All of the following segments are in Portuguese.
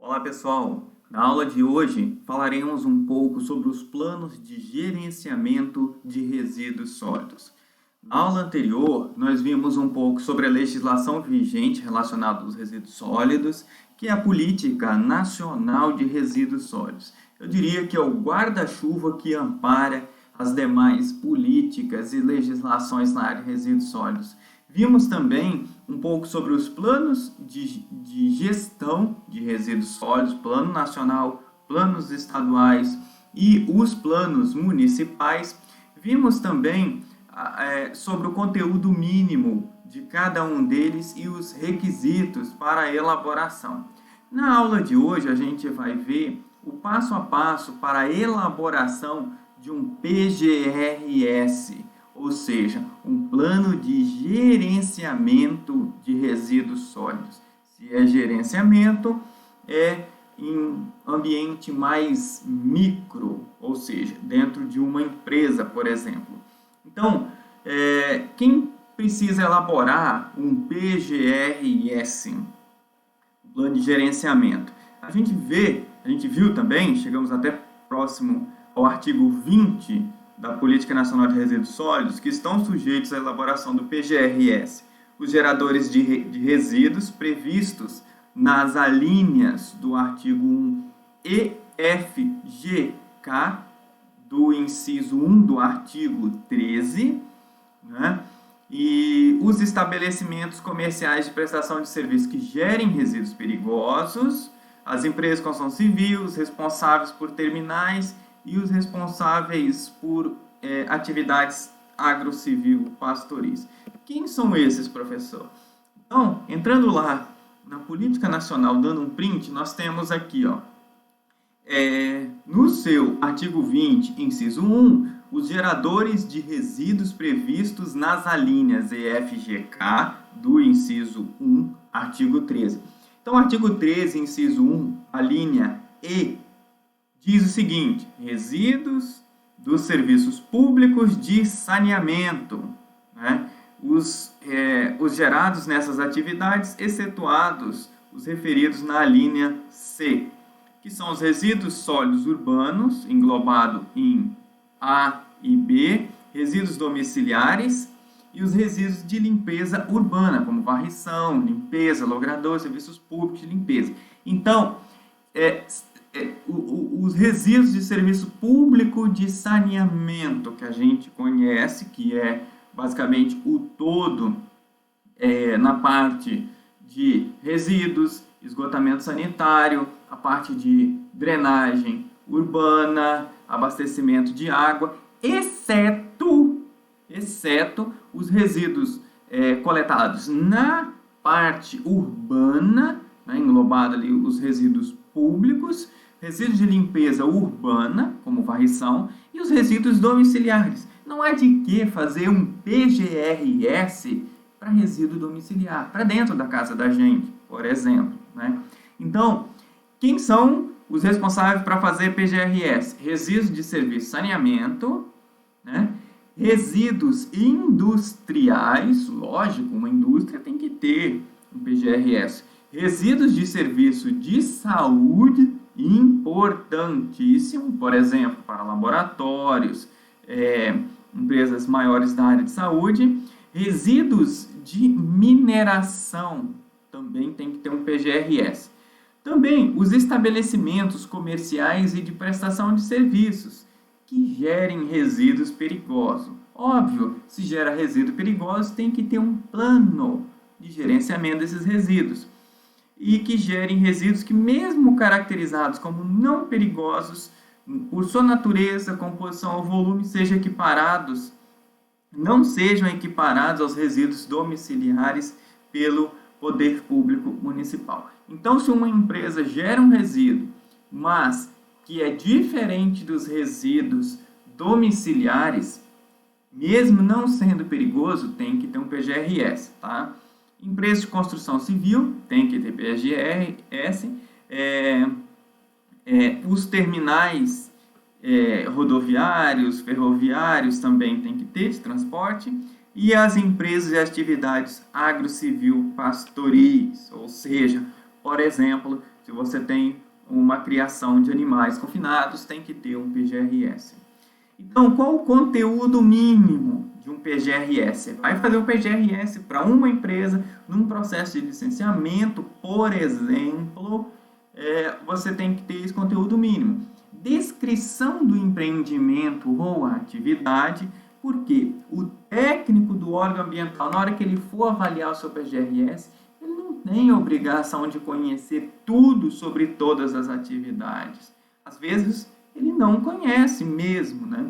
Olá pessoal, na aula de hoje falaremos um pouco sobre os planos de gerenciamento de resíduos sólidos. Na aula anterior, nós vimos um pouco sobre a legislação vigente relacionada aos resíduos sólidos, que é a Política Nacional de Resíduos Sólidos. Eu diria que é o guarda-chuva que ampara as demais políticas e legislações na área de resíduos sólidos. Vimos também um pouco sobre os planos de gestão de resíduos sólidos, plano nacional, planos estaduais e os planos municipais. Vimos também sobre o conteúdo mínimo de cada um deles e os requisitos para a elaboração. Na aula de hoje, a gente vai ver o passo a passo para a elaboração de um PGRS, ou seja, um plano de gerenciamento de resíduos sólidos. Se é gerenciamento, é em ambiente mais micro, ou seja, dentro de uma empresa, por exemplo. Então, quem precisa elaborar um PGRS, um plano de gerenciamento? A gente viu também, chegamos até próximo ao artigo 20 da Política Nacional de Resíduos Sólidos, que estão sujeitos à elaboração do PGRS. Os geradores de resíduos previstos nas alíneas do artigo 1 e F, G, K, do inciso 1 do artigo 13, né? E os estabelecimentos comerciais de prestação de serviços que gerem resíduos perigosos, as empresas de construção civil, os responsáveis por terminais e os responsáveis por atividades agrocivil pastoris. Quem são esses, professor? Então, entrando lá na Política Nacional, dando um print, nós temos aqui, no seu artigo 20, inciso 1, os geradores de resíduos previstos nas alíneas EFGK do inciso 1, artigo 13. Então, artigo 13, inciso 1, a linha E, diz o seguinte: resíduos dos serviços públicos de saneamento, né? Os gerados nessas atividades, excetuados os referidos na linha C, que são os resíduos sólidos urbanos, englobado em A e B, resíduos domiciliares e os resíduos de limpeza urbana, como varrição, limpeza, logrador, serviços públicos de limpeza. Então, os resíduos de serviço público de saneamento, que a gente conhece, que é basicamente o todo na parte de resíduos, esgotamento sanitário, a parte de drenagem urbana, abastecimento de água, exceto os resíduos coletados na parte urbana, né, englobado ali os resíduos públicos, resíduos de limpeza urbana, como varrição, e os resíduos domiciliares. Não há de que fazer um PGRS para resíduo domiciliar, para dentro da casa da gente, por exemplo, né? Então, quem são os responsáveis para fazer PGRS? Resíduos de serviço de saneamento, né? Resíduos industriais, lógico, uma indústria tem que ter um PGRS. Resíduos de serviço de saúde, importantíssimo, por exemplo, para laboratórios, empresas maiores da área de saúde. Resíduos de mineração, também tem que ter um PGRS. Também os estabelecimentos comerciais e de prestação de serviços que gerem resíduos perigosos. Óbvio, se gera resíduo perigoso, tem que ter um plano de gerenciamento desses resíduos. E que gerem resíduos que, mesmo caracterizados como não perigosos, por sua natureza, composição ou volume, não sejam equiparados aos resíduos domiciliares pelo poder público municipal. Então, se uma empresa gera um resíduo, mas que é diferente dos resíduos domiciliares, mesmo não sendo perigoso, tem que ter um PGRS, tá? Empresas de construção civil tem que ter PGRS, os terminais rodoviários, ferroviários também tem que ter, de transporte, e as empresas e atividades agrocivil pastoris, ou seja, por exemplo, Se você tem uma criação de animais confinados, tem que ter um PGRS. Então, qual o conteúdo mínimo de um PGRS? Vai fazer um PGRS para uma empresa num processo de licenciamento, por exemplo, você tem que ter esse conteúdo mínimo. Descrição do empreendimento ou atividade, porque o técnico do órgão ambiental, na hora que ele for avaliar o seu PGRS, ele não tem a obrigação de conhecer tudo sobre todas as atividades. Às vezes, ele não conhece mesmo, né?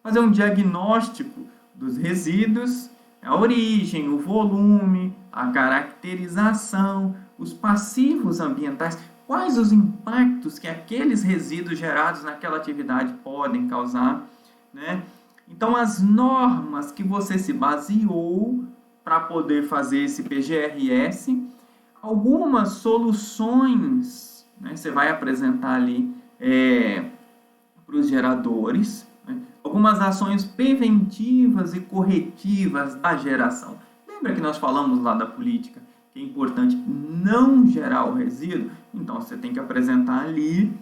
Fazer um diagnóstico dos resíduos, a origem, o volume, a caracterização, os passivos ambientais, quais os impactos que aqueles resíduos gerados naquela atividade podem causar, né? Então, as normas que você se baseou para poder fazer esse PGRS, algumas soluções, né, você vai apresentar ali para os geradores, né, algumas ações preventivas e corretivas da geração. Lembra que nós falamos lá da política que é importante não gerar o resíduo? Então, você tem que apresentar ali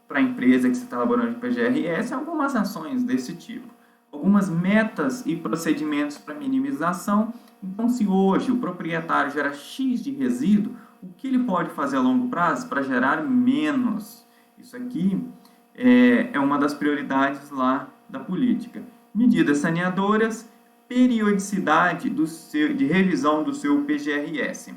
para a empresa que você está elaborando de PGRS algumas ações desse tipo. Algumas metas e procedimentos para minimização. Então, se hoje o proprietário gera X de resíduo, o que ele pode fazer a longo prazo para gerar menos? Isso aqui é uma das prioridades lá da política. Medidas saneadoras, periodicidade de revisão do seu PGRS.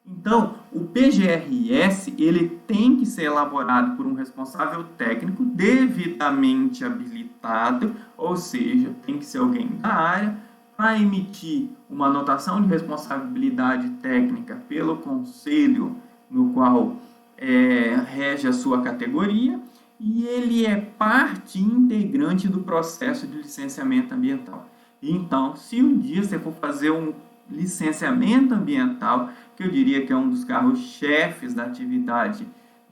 Então, o PGRS ele tem que ser elaborado por um responsável técnico devidamente habilitado, ou seja, tem que ser alguém da área, para emitir uma anotação de responsabilidade técnica pelo conselho no qual rege a sua categoria, e ele é parte integrante do processo de licenciamento ambiental. Então, se um dia você for fazer um licenciamento ambiental, que eu diria que é um dos carros-chefes da atividade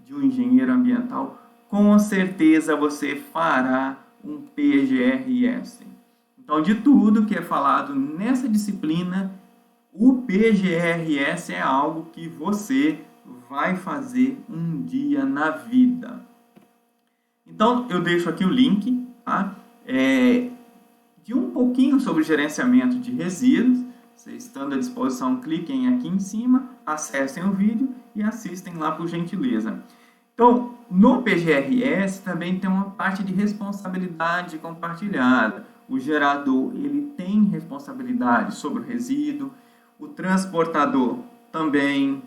de um engenheiro ambiental, com certeza você fará um PGRS. Então, de tudo que é falado nessa disciplina, o PGRS é algo que você vai fazer um dia na vida. Então, eu deixo aqui o link, tá? De um pouquinho sobre gerenciamento de resíduos. Vocês estando à disposição, cliquem aqui em cima, acessem o vídeo e assistem lá por gentileza. Então, no PGRS também tem uma parte de responsabilidade compartilhada. O gerador ele tem responsabilidade sobre o resíduo, o transportador também,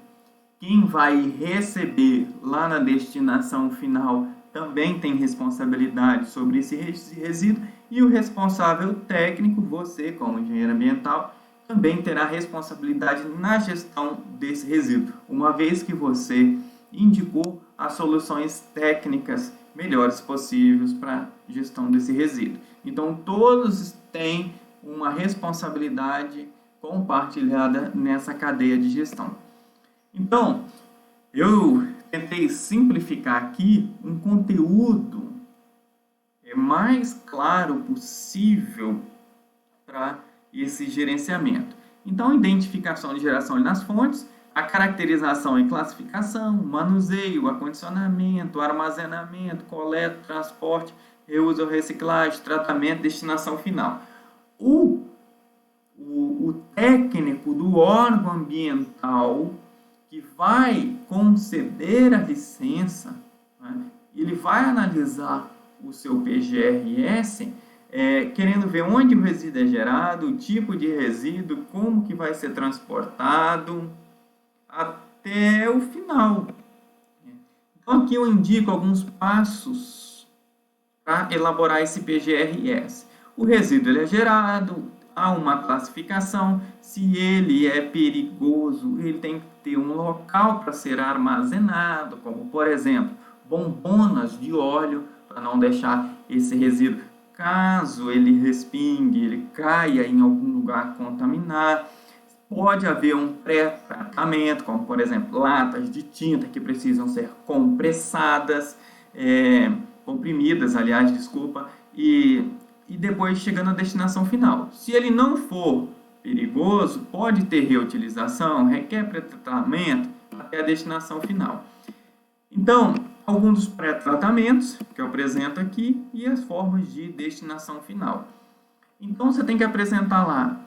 quem vai receber lá na destinação final também tem responsabilidade sobre esse resíduo, e o responsável técnico, você como engenheiro ambiental, também terá responsabilidade na gestão desse resíduo, uma vez que você indicou as soluções técnicas melhores possíveis para a gestão desse resíduo. Então, todos têm uma responsabilidade compartilhada nessa cadeia de gestão. Então, eu tentei simplificar aqui um conteúdo mais claro possível para esse gerenciamento. Então, identificação de geração nas fontes, a caracterização e classificação, manuseio, acondicionamento, armazenamento, coleta, transporte, reuso ou reciclagem, tratamento, destinação final. O técnico do órgão ambiental que vai conceder a licença, né, ele vai analisar o seu PGRS, querendo ver onde o resíduo é gerado, o tipo de resíduo, como que vai ser transportado, até o final. Então, aqui eu indico alguns passos para elaborar esse PGRS. O resíduo ele é gerado, há uma classificação, se ele é perigoso, ele tem que ter um local para ser armazenado, como, por exemplo, bombonas de óleo, para não deixar esse resíduo, caso ele respingue, ele caia em algum lugar contaminado. Pode haver um pré-tratamento, como, por exemplo, latas de tinta que precisam ser comprimidas, e depois chegando à destinação final. Se ele não for perigoso, pode ter reutilização, requer pré-tratamento até a destinação final. Então, alguns dos pré-tratamentos que eu apresento aqui e as formas de destinação final. Então, você tem que apresentar lá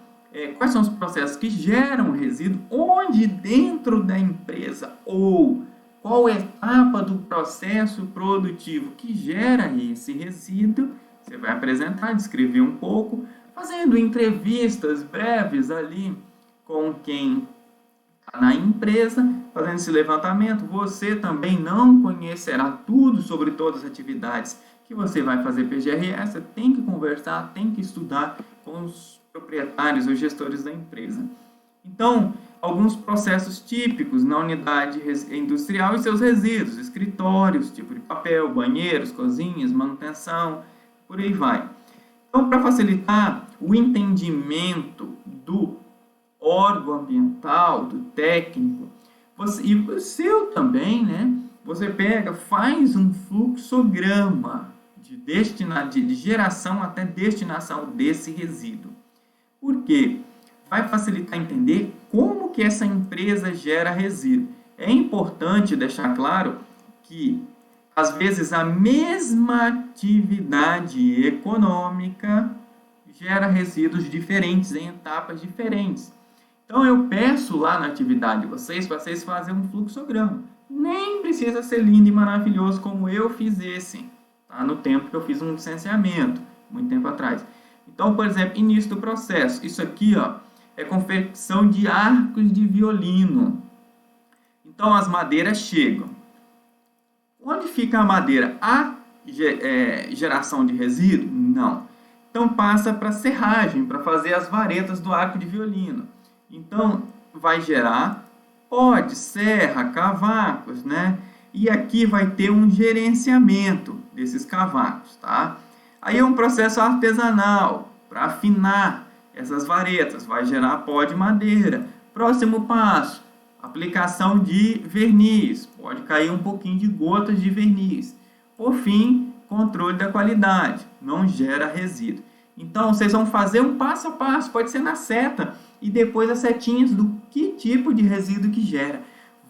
quais são os processos que geram resíduo, onde dentro da empresa ou qual etapa do processo produtivo que gera esse resíduo. Você vai apresentar, descrever um pouco, fazendo entrevistas breves ali com quem está na empresa, fazendo esse levantamento. Você também não conhecerá tudo sobre todas as atividades que você vai fazer PGRS, você tem que conversar, tem que estudar com os proprietários ou gestores da empresa. Então, alguns processos típicos na unidade industrial e seus resíduos, escritórios, tipo de papel, banheiros, cozinhas, manutenção, por aí vai. Então, para facilitar o entendimento do órgão ambiental, do técnico, e o seu também, né? Você pega, faz um fluxograma de geração até destinação desse resíduo. Por quê? Vai facilitar entender como que essa empresa gera resíduo. É importante deixar claro que, às vezes, a mesma atividade econômica gera resíduos diferentes, em etapas diferentes. Então, eu peço lá na atividade de vocês, para vocês fazerem um fluxograma. Nem precisa ser lindo e maravilhoso como eu fiz esse, tá? No tempo que eu fiz um licenciamento, muito tempo atrás. Então, por exemplo, início do processo. Isso aqui, ó, é confecção de arcos de violino. Então, as madeiras chegam. Onde fica a madeira? Há geração de resíduo? Não. Então, passa para serragem, para fazer as varetas do arco de violino. Então, vai gerar pode, serra, cavacos, né? E aqui vai ter um gerenciamento desses cavacos, tá? Aí é um processo artesanal para afinar essas varetas, vai gerar pó de madeira. Próximo passo, aplicação de verniz, pode cair um pouquinho de gotas de verniz. Por fim, controle da qualidade, não gera resíduo. Então, vocês vão fazer um passo a passo, pode ser na seta, e depois as setinhas do que tipo de resíduo que gera.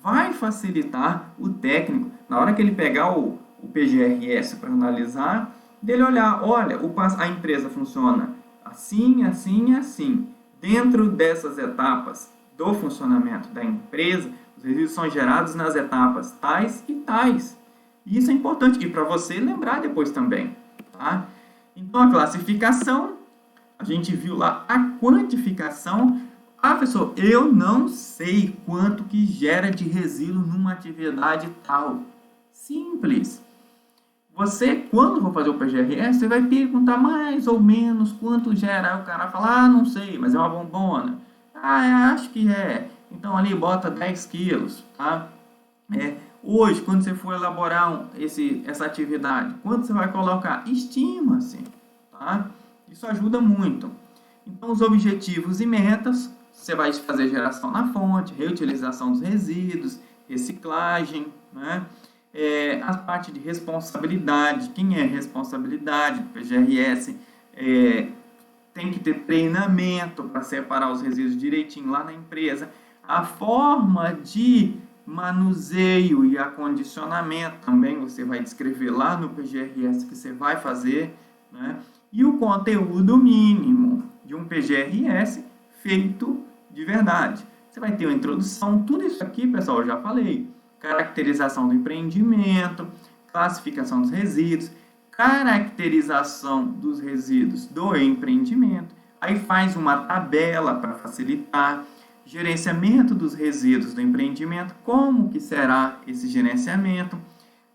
Vai facilitar o técnico, na hora que ele pegar o PGRS para analisar, dele olhar, olha, a empresa funciona assim, assim e assim. Dentro dessas etapas do funcionamento da empresa, os resíduos são gerados nas etapas tais e tais. E isso é importante, e para você lembrar depois também, tá? Então, a classificação, a gente viu lá a quantificação. Ah, professor, eu não sei quanto que gera de resíduo numa atividade tal. Simples. Você, quando for fazer o PGRS, você vai perguntar mais ou menos quanto gera. Aí o cara fala, não sei, mas é uma bombona. Acho que é. Então, ali bota 10 quilos, tá? Hoje, quando você for elaborar essa atividade, quanto você vai colocar? Estima-se, tá? Isso ajuda muito. Então, os objetivos e metas, você vai fazer geração na fonte, reutilização dos resíduos, reciclagem, né? A parte de responsabilidade, quem é responsabilidade do PGRS, tem que ter treinamento para separar os resíduos direitinho lá na empresa, a forma de manuseio e acondicionamento também você vai descrever lá no PGRS que você vai fazer, né? E o conteúdo mínimo de um PGRS feito de verdade. Você vai ter uma introdução, tudo isso aqui, pessoal, eu já falei. Caracterização do empreendimento, classificação dos resíduos, caracterização dos resíduos do empreendimento. Aí faz uma tabela para facilitar. Gerenciamento dos resíduos do empreendimento, como que será esse gerenciamento,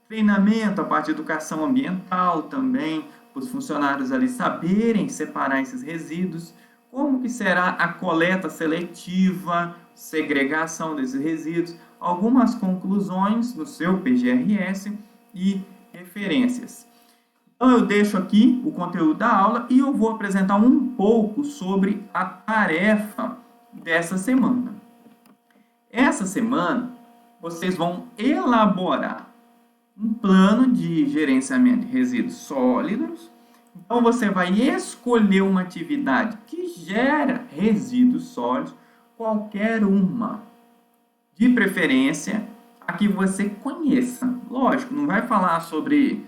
treinamento, a parte de educação ambiental também, para os funcionários ali saberem separar esses resíduos, como que será a coleta seletiva, segregação desses resíduos, algumas conclusões no seu PGRS e referências. Então eu deixo aqui o conteúdo da aula e eu vou apresentar um pouco sobre a tarefa dessa semana. Essa semana, vocês vão elaborar um plano de gerenciamento de resíduos sólidos. Então, você vai escolher uma atividade que gera resíduos sólidos, qualquer uma. De preferência, para que você conheça. Lógico, não vai falar sobre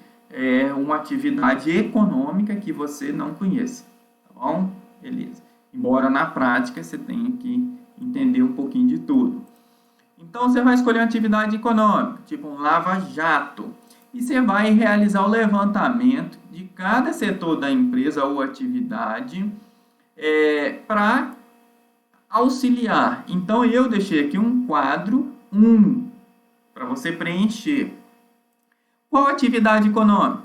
uma atividade econômica que você não conheça, tá bom? Beleza. Embora na prática você tenha que entender um pouquinho de tudo. Então você vai escolher uma atividade econômica, tipo um lava-jato, e você vai realizar o levantamento de cada setor da empresa ou atividade para auxiliar. Então eu deixei aqui um quadro 1 para você preencher. Qual atividade econômica?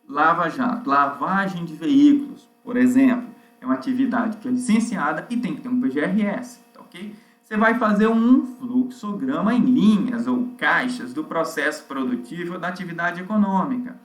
Lava-jato, lavagem de veículos, por exemplo, é uma atividade que é licenciada e tem que ter um PGRS, tá ok? Você vai fazer um fluxograma em linhas ou caixas do processo produtivo da atividade econômica.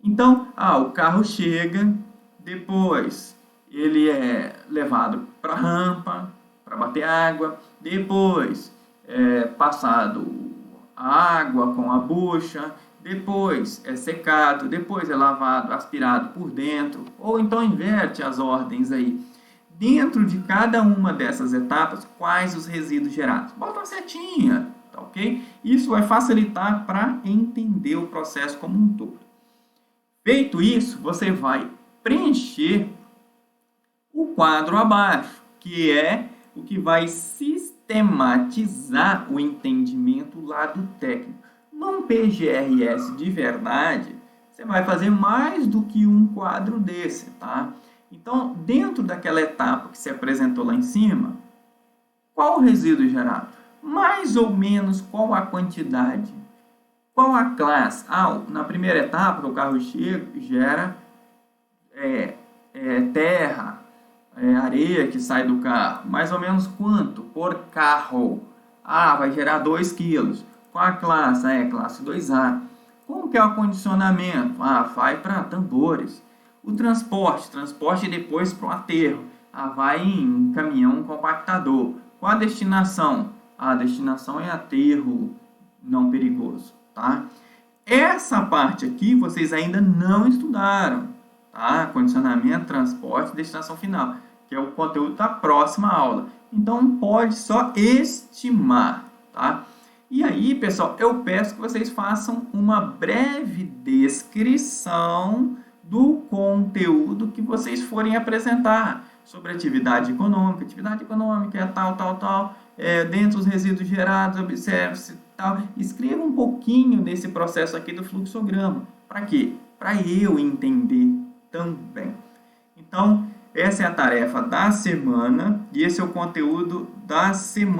Então, o carro chega, depois ele é levado para a rampa, para bater água, depois é passado a água com a bucha, depois é secado, depois é lavado, aspirado por dentro, ou então inverte as ordens aí. Dentro de cada uma dessas etapas, quais os resíduos gerados? Bota uma setinha, tá ok? Isso vai facilitar para entender o processo como um todo. Feito isso, você vai preencher o quadro abaixo, que é o que vai sistematizar o entendimento do lado técnico. Num PGRS de verdade, você vai fazer mais do que um quadro desse, tá? Então, dentro daquela etapa que se apresentou lá em cima, qual o resíduo gerado? Mais ou menos qual a quantidade? Qual a classe? Na primeira etapa, o carro gera terra, areia que sai do carro. Mais ou menos quanto por carro? Vai gerar 2 quilos. Qual a classe? Classe 2A. Como que é o acondicionamento? Vai para tambores. O transporte depois para o aterro. Vai em caminhão compactador. Qual a destinação? A destinação é aterro não perigoso, tá? Essa parte aqui vocês ainda não estudaram, tá? Condicionamento, transporte, destinação final, que é o conteúdo da próxima aula. Então pode só estimar, tá? E aí, pessoal, eu peço que vocês façam uma breve descrição do conteúdo que vocês forem apresentar sobre atividade econômica. Atividade econômica é tal. Dentro dos resíduos gerados, observe-se tal. Escreva um pouquinho desse processo aqui do fluxograma. Para quê? Para eu entender também. Então, essa é a tarefa da semana e esse é o conteúdo da semana.